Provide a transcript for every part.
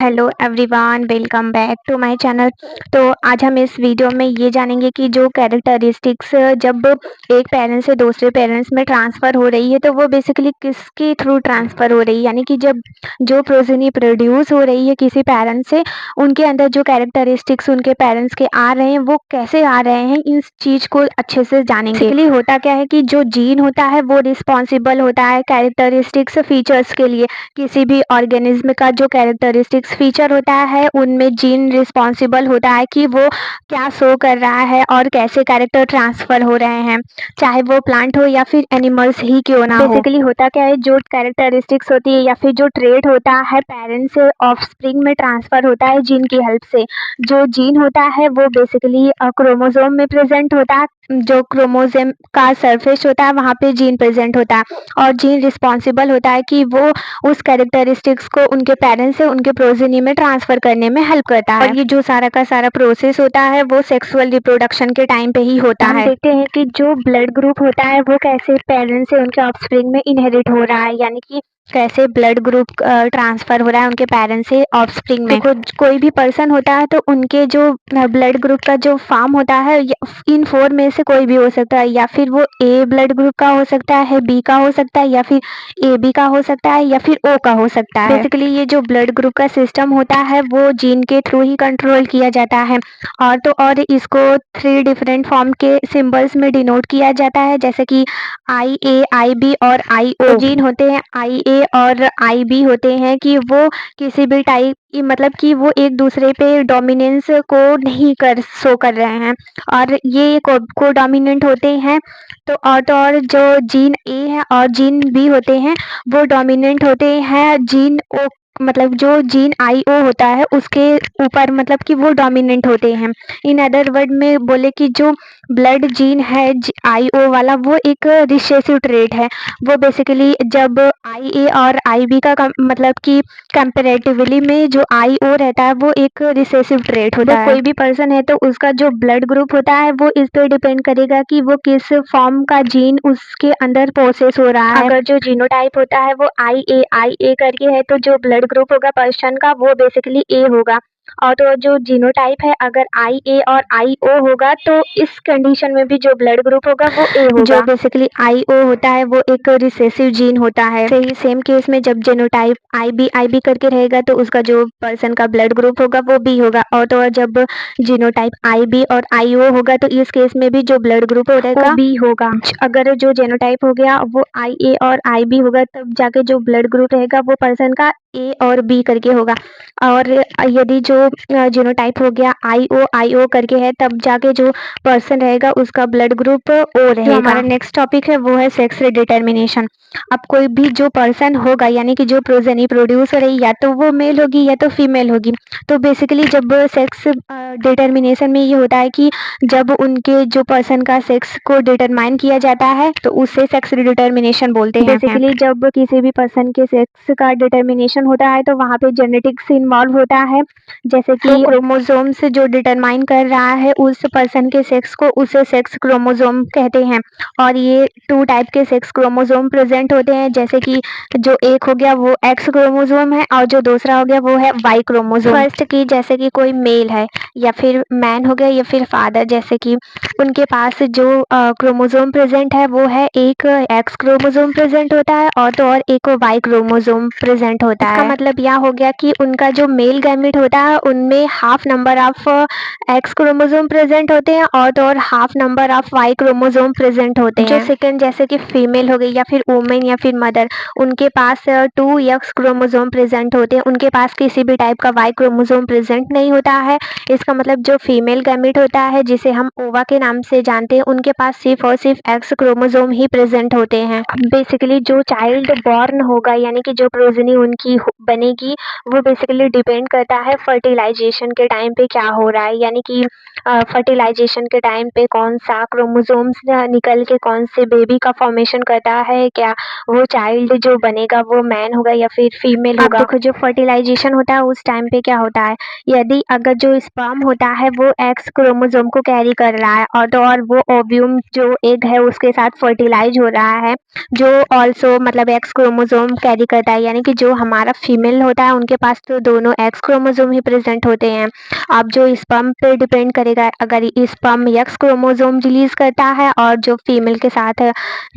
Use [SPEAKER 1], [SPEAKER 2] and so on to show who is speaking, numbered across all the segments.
[SPEAKER 1] Hello everyone, welcome back to my channel. तो आज हम इस वीडियो में ये जानेंगे कि जो कैरेक्टरिस्टिक्स जब एक पेरेंट्स से दूसरे पेरेंट्स में ट्रांसफ़र हो रही है तो वो बेसिकली किसके थ्रू ट्रांसफ़र हो रही है, यानी कि जब जो प्रोजेनी प्रोड्यूस हो रही है किसी पेरेंट्स से, उनके अंदर जो कैरेक्टरिस्टिक्स उनके पेरेंट्स के आ रहे हैं वो कैसे आ रहे हैं, इस चीज़ को अच्छे से जानेंगे। बेसिकली होता क्या है कि जो जीन होता है वो रिस्पॉन्सिबल होता है कैरेक्टरिस्टिक्स फीचर्स के लिए। किसी भी ऑर्गेनिज्म का जो कैरेक्टरिस्टिक्स फीचर होता है उनमें जीन रिस्पॉन्सिबल होता है कि वो क्या शो कर रहा है और कैसे कैरेक्टर ट्रांसफर हो रहे हैं, चाहे वो प्लांट हो या फिर एनिमल्स ही क्यों ना हो। बेसिकली होता क्या है, जो कैरेक्टरिस्टिक्स होती है या फिर जो ट्रेट होता है पेरेंट्स से ऑफस्प्रिंग में ट्रांसफर होता है जीन की हेल्प से। जो जीन होता है वो बेसिकली क्रोमोसोम में प्रेजेंट होता है। जो क्रोमोसोम का सरफेस होता है वहाँ पे जीन प्रेजेंट होता है और जीन रिस्पॉन्सिबल होता है कि वो उस कैरेक्टरिस्टिक्स को उनके पेरेंट्स से उनके प्रोजेनी में ट्रांसफर करने में हेल्प करता है। और ये जो सारा का सारा प्रोसेस होता है वो सेक्सुअल रिप्रोडक्शन के टाइम पे ही होता है। हम देखते हैं कि जो ब्लड ग्रुप होता है वो कैसे पेरेंट्स से उनके ऑफस्प्रिंग में इनहेरिट हो रहा है, यानी कि कैसे ब्लड ग्रुप ट्रांसफर हो रहा है उनके पेरेंट्स से ऑफस्प्रिंग में। तो कोई भी पर्सन होता है तो उनके जो ब्लड ग्रुप का जो फॉर्म होता है इन फोर में से कोई भी हो सकता है, या फिर वो ए ब्लड ग्रुप का हो सकता है, बी का हो सकता है, या फिर ए बी का हो सकता है, या फिर ओ का हो सकता है। बेसिकली ये जो ब्लड ग्रुप का सिस्टम होता है वो जीन के थ्रू ही कंट्रोल किया जाता है। और इसको 3 डिफरेंट फॉर्म के सिंबल्स में डिनोट किया जाता है, जैसे कि IA, IB और IO। जीन होते हैं IA और IB होते हैं कि वो किसी भी टाइप की, मतलब कि वो एक दूसरे पे डोमिनेंस को नहीं कर शो कर रहे हैं, और ये को डोमिनेंट होते हैं। तो और जो जीन ए है और जीन बी होते हैं वो डोमिनेंट होते हैं जीन ओ, मतलब जो जीन IO होता है उसके ऊपर, मतलब कि वो डोमिनेंट होते हैं। इन अदर वर्ड में बोले कि जो ब्लड जीन है IO वाला वो एक रिसेसिव ट्रेट है। वो बेसिकली जब IA और IB का मतलब कि कंपेरेटिवली में जो IO रहता है वो एक रिसेसिव ट्रेट होता है। कोई भी पर्सन है तो उसका जो ब्लड ग्रुप होता है वो इस पे डिपेंड करेगा कि वो किस फॉर्म का जीन उसके अंदर प्रोसेस हो रहा है। अगर जो जीनोटाइप होता है वो IA करके है तो जो ब्लड ग्रुप होगा पर्सन का वो बेसिकली A होगा। और तो जो जीनोटाइप है अगर IA और IO होगा तो इस कंडीशन में भी जो ब्लड ग्रुप होगा वो A होगा। जो बेसिकली IO होता है वो एक रिसेसिव जीन होता है। सही सेम केस में जब जीनोटाइप IB करके रहेगा तो उसका जो पर्सन का ब्लड ग्रुप होगा वो B होगा। और तो और जब जीनोटाइप IB और IO होगा तो इस केस में भी जो ब्लड ग्रुप होगा वो B होगा। अगर जो जीनोटाइप हो गया वो IA और IB होगा तब जाके जो ब्लड ग्रुप रहेगा वो पर्सन का A और B करके होगा। और यदि जो जीनोटाइप हो गया IO करके है तब जाके जो पर्सन रहेगा उसका ब्लड ग्रुप O रहेगा। जो हमारा नेक्स्ट टॉपिक है वो है सेक्स डिटर्मिनेशन। अब कोई भी जो पर्सन होगा, यानी कि जो प्रोजेनी प्रोड्यूस हो रही, या तो वो मेल होगी या तो फीमेल होगी। तो बेसिकली जब सेक्स डिटर्मिनेशन में ये होता है कि जब उनके जो पर्सन का सेक्स को डिटरमाइन किया जाता है तो उससे सेक्स डिटर्मिनेशन बोलते हैं। बेसिकली जब किसी भी पर्सन के सेक्स का डिटर्मिनेशन होता है तो वहाँ पे जेनेटिक्स इन्वॉल्व होता है, जैसे कि क्रोमोसोम्स जो डिटरमाइन कर रहा है उस पर्सन के सेक्स को, उसे सेक्स क्रोमोसोम कहते हैं। और ये 2 टाइप के सेक्स क्रोमोसोम प्रेजेंट होते हैं, जैसे कि जो एक हो गया वो X क्रोमोसोम है और जो दूसरा हो गया वो है Y क्रोमोसोम। फर्स्ट की जैसे कि कोई मेल है या फिर मैन हो गया या फिर फादर, जैसे कि उनके पास जो क्रोमोसोम प्रेजेंट है वो है एक X क्रोमोसोम प्रेजेंट होता है और तो और एक Y क्रोमोसोम प्रेजेंट होता है। इसका मतलब यह हो गया कि उनका जो मेल गैमेट होता है उनमें half number of X chromosome present होते हैं और तो और half number of Y chromosome present होते हैं। जो सेकंड जैसे कि फीमेल हो गई या फिर वुमेन या फिर मदर, उनके पास 2 X क्रोमोसोम प्रेजेंट होते हैं, उनके पास किसी भी टाइप का Y क्रोमोसोम प्रेजेंट नहीं होता है। इसका मतलब जो फीमेल गैमेट होता है जिसे हम ओवा के नाम से जानते हैं उनके पास सिर्फ और सिर्फ X क्रोमोसोम ही प्रेजेंट होते हैं। बेसिकली जो चाइल्ड बॉर्न होगा, यानी कि जो प्रोजेनी उनकी बनेगी, वो बेसिकली डिपेंड करता है फर्टिलाइजेशन के टाइम पे क्या हो रहा है, यानी कि फर्टिलाइजेशन के टाइम पे कौन सा क्रोमोसोम्स निकल के कौन से बेबी का फॉर्मेशन करता है, क्या वो चाइल्ड जो बनेगा वो मैन होगा या फिर फीमेल होगा। देखो जो फर्टिलाइजेशन होता है उस टाइम पे क्या होता है, यदि अगर जो स्पर्म होता है वो X क्रोमोसोम को कैरी कर रहा है और वो ओव्यूम जो एग है उसके साथ फर्टिलाइज हो रहा है, जो ऑल्सो मतलब एक्स क्रोमोसोम कैरी करता है, यानी कि जो हमारा फीमेल होता है उनके पास तो दोनों एक्स क्रोमोसोम ही प्रेजेंट होते हैं। अब जो स्पर्म पे डिपेंड करेगा, अगर स्पर्म एक्स क्रोमोसोम रिलीज करता है और जो फीमेल के साथ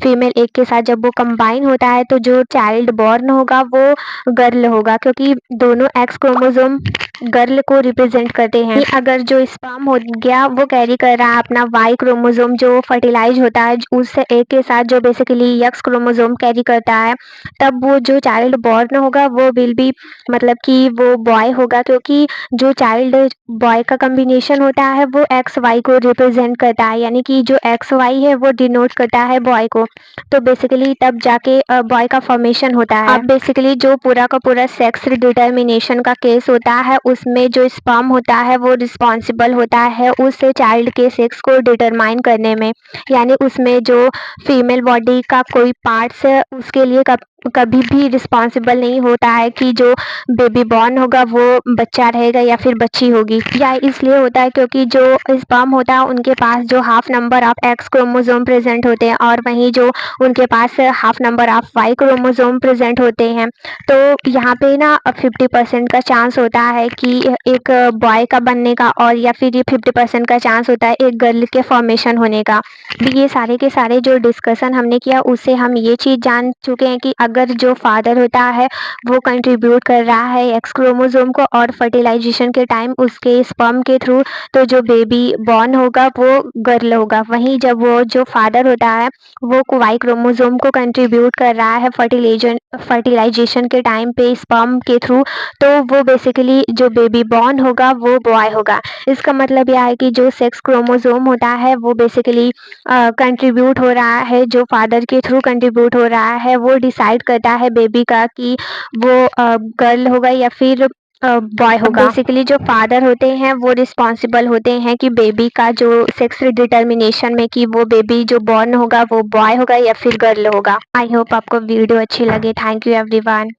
[SPEAKER 1] फीमेल एग के साथ जब वो कंबाइन होता है तो जो चाइल्ड बॉर्न होगा वो गर्ल होगा, क्योंकि दोनों एक्स क्रोमोसोम गर्ल को रिप्रेजेंट करते हैं। अगर जो स्पर्म हो गया वो कैरी कर रहा है अपना वाई क्रोमोसोम जो फर्टिलाइज होता है उस एग के साथ जो बेसिकली एक्स क्रोमोसोम कैरी करता है, तब वो जो चाइल्ड बॉर्न होगा वो विल बी मतलब कि वो बॉय होगा, क्योंकि जो चाइल्ड बॉय का कॉम्बिनेशन होता है वो एक्स वाई को रिप्रेजेंट करता है, यानी कि जो एक्स वाई है वो डिनोट करता है बॉय को। तो बेसिकली तब जाके बॉय का फॉर्मेशन होता है। अब बेसिकली जो पूरा का पूरा सेक्स डिटर्मिनेशन का केस होता है उसमें जो स्पर्म होता है वो रिस्पॉन्सिबल होता है उस चाइल्ड के सेक्स को डिटरमाइन करने में, यानी उसमें जो फीमेल बॉडी का कोई पार्ट्स है उसके लिए कभी भी रिस्पॉन्सिबल नहीं होता है कि जो बेबी बॉर्न होगा वो बच्चा रहेगा या फिर बच्ची होगी। या इसलिए होता है क्योंकि जो स्पर्म होता है उनके पास जो half number of X chromosome present होते हैं और वहीं जो उनके पास half number of Y chromosome present होते हैं। तो यहाँ पे ना 50% का चांस होता है कि एक बॉय का बनने का, और या फिर ये 50% का चांस होता है एक गर्ल के फॉर्मेशन होने का। ये सारे के सारे जो डिस्कशन हमने किया उससे हम ये चीज़ जान चुके हैं कि अगर जो फादर होता है वो कंट्रीब्यूट कर रहा है एक्स क्रोमोसोम को और फर्टिलाइजेशन के टाइम उसके स्पर्म के थ्रू, तो जो बेबी बॉर्न होगा वो गर्ल होगा। वहीं जब वो जो फादर होता है वो वाई क्रोमोसोम को कंट्रीब्यूट कर रहा है फर्टिलाइजेशन के टाइम पे स्पर्म के थ्रू, तो वो बेसिकली जो बेबी बॉर्न होगा वो बॉय होगा। इसका मतलब यह है कि जो सेक्स क्रोमोसोम होता है वो बेसिकली कंट्रीब्यूट हो रहा है, जो फादर के थ्रू कंट्रीब्यूट हो रहा है वो डिसाइड करता है बेबी का कि वो गर्ल होगा या फिर बॉय होगा। बेसिकली जो फादर होते हैं वो रिस्पॉन्सिबल होते हैं कि बेबी का जो सेक्स डिटर्मिनेशन में कि वो बेबी जो बॉर्न होगा वो बॉय होगा या फिर गर्ल होगा। आई होप आपको वीडियो अच्छी लगे। Thank you everyone.